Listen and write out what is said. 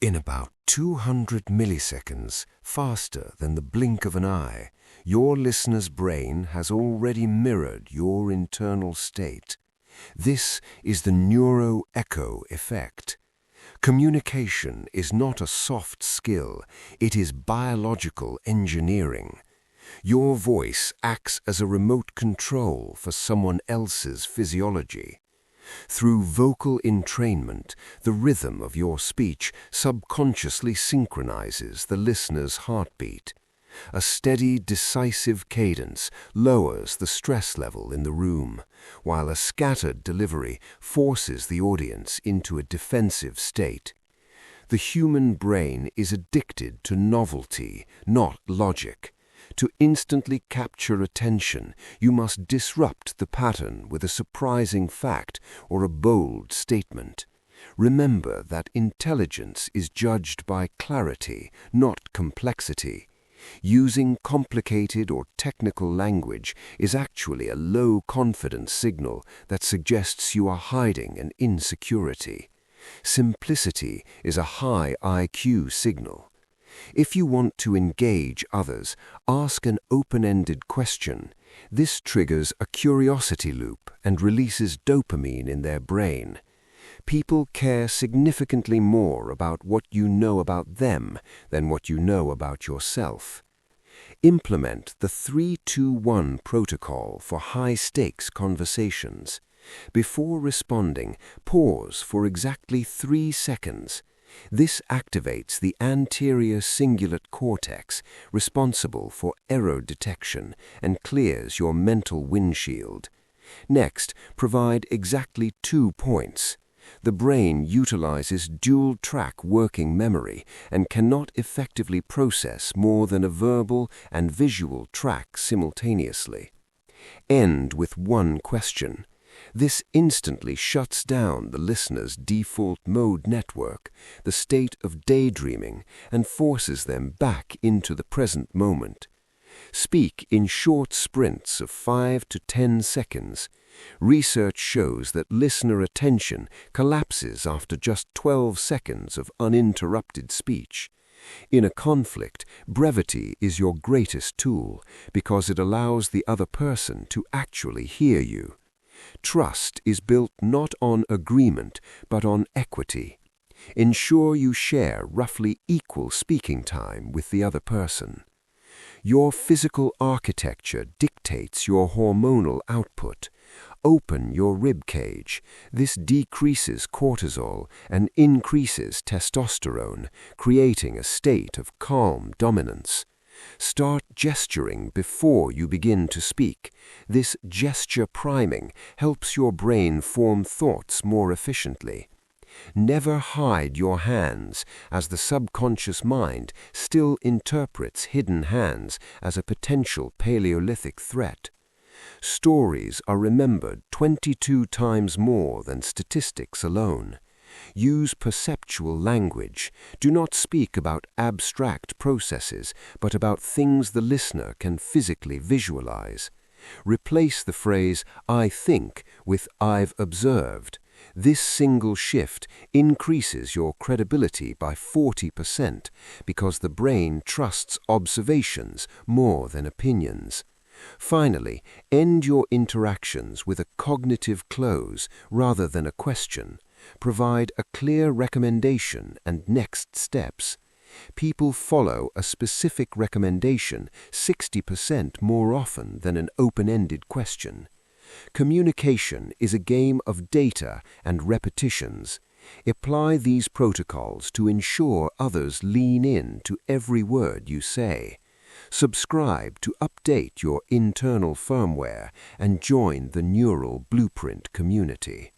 In about 200 milliseconds, faster than the blink of an eye, your listener's brain has already mirrored your internal state. This is the Neuroecho effect. Communication is not a soft skill, it is biological engineering. Your voice acts as a remote control for someone else's physiology. Through vocal entrainment, the rhythm of your speech subconsciously synchronizes the listener's heartbeat. A steady, decisive cadence lowers the stress level in the room, while a scattered delivery forces the audience into a defensive state. The human brain is addicted to novelty, not logic. To instantly capture attention, you must disrupt the pattern with a surprising fact or a bold statement. Remember that intelligence is judged by clarity, not complexity. Using complicated or technical language is actually a low-confidence signal that suggests you are hiding an insecurity. Simplicity is a high IQ signal. If you want to engage others, ask an open-ended question. This triggers a curiosity loop and releases dopamine in their brain. People care significantly more about what you know about them than what you know about yourself. Implement the 3-2-1 protocol for high-stakes conversations. Before responding, pause for exactly 3 seconds. This activates the anterior cingulate cortex, responsible for error detection, and clears your mental windshield. Next, provide exactly 2 points. The brain utilizes dual-track working memory and cannot effectively process more than a verbal and visual track simultaneously. End with 1 question. This instantly shuts down the listener's default mode network, the state of daydreaming, and forces them back into the present moment. Speak in short sprints of 5 to 10 seconds. Research shows that listener attention collapses after just 12 seconds of uninterrupted speech. In a conflict, brevity is your greatest tool because it allows the other person to actually hear you. Trust is built not on agreement, but on equity. Ensure you share roughly equal speaking time with the other person. Your physical architecture dictates your hormonal output. Open your rib cage. This decreases cortisol and increases testosterone, creating a state of calm dominance. Start gesturing before you begin to speak. This gesture priming helps your brain form thoughts more efficiently. Never hide your hands, as the subconscious mind still interprets hidden hands as a potential Paleolithic threat. Stories are remembered 22 times more than statistics alone. Use perceptual language. Do not speak about abstract processes, but about things the listener can physically visualize. Replace the phrase, "I think," with "I've observed." This single shift increases your credibility by 40% because the brain trusts observations more than opinions. Finally, end your interactions with a cognitive close rather than a question. Provide a clear recommendation and next steps. People follow a specific recommendation 60% more often than an open-ended question. Communication is a game of data and repetitions. Apply these protocols to ensure others lean in to every word you say. Subscribe to update your internal firmware and join the Neural Blueprint community.